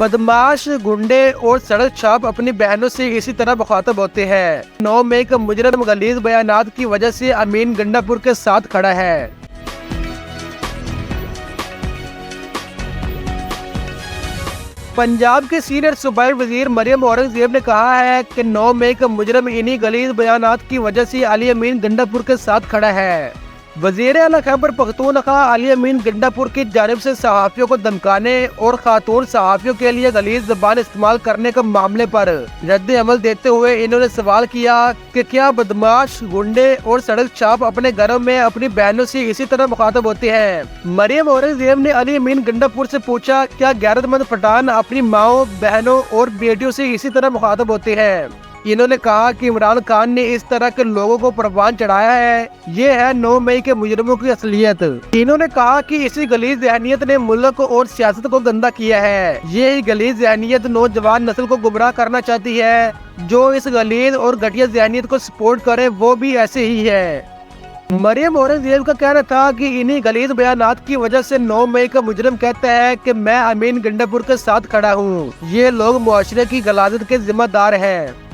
बदमाश, गुंडे और सड़क छाप अपनी बहनों से इसी तरह मुखातब होते हैं। 9 मई का मुजरिम गलीज बयानात की वजह से अमीन गंडापुर के साथ खड़ा है। पंजाब के सीनियर सूबाई वजीर मरियम औरंगजेब ने कहा है कि 9 मई का मुजरिम इन्हीं गलीज बयानात की वजह से अली अमीन गंडापुर के साथ खड़ा है। वजीर आला खैबर पख्तूनख्वा अली अमीन गंडापुर की जानिब से सहाफियों को धमकाने और खातून सहाफियों के लिए गलीज ज़बान इस्तेमाल करने के मामले पर रद्द अमल देते हुए इन्होंने सवाल किया कि क्या बदमाश, गुंडे और सड़क छाप अपने घरों में अपनी बहनों से इसी तरह मुखातब होते हैं। मरियम औरंगजेब ने अली अमीन गंडापुर से पूछा, क्या गैरतमंद पठान अपनी माओ, बहनों और बेटियों से इसी तरह मुखातब होते हैं? इन्होंने कहा कि इमरान खान ने इस तरह के लोगों को परवान चढ़ाया है। ये है 9 मई के मुजरिमों की असलियत। इन्होंने कहा कि इसी गलीज ज़हनियत ने मुल्क और सियासत को गंदा किया है। ये गलीज ज़हनियत नौजवान नस्ल को गुमराह करना चाहती है। जो इस गलीज और घटिया ज़हनियत को सपोर्ट करे वो भी ऐसे ही है। मरियम औरंगजेब का कहना था कि इन्हीं गलीज बयानात की वजह से 9 मई का मुजरिम कहता है कि मैं अमीन गंडापुर के साथ खड़ा हूँ। ये लोग मुआशरे की गलाजत के जिम्मेदार हैं।